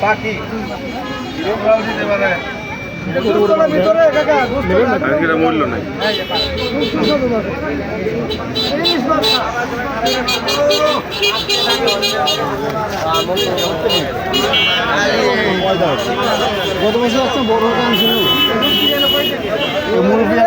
পাখি মূল্য নাই গত বছর একটা বড় গান ছিল মুরব্বী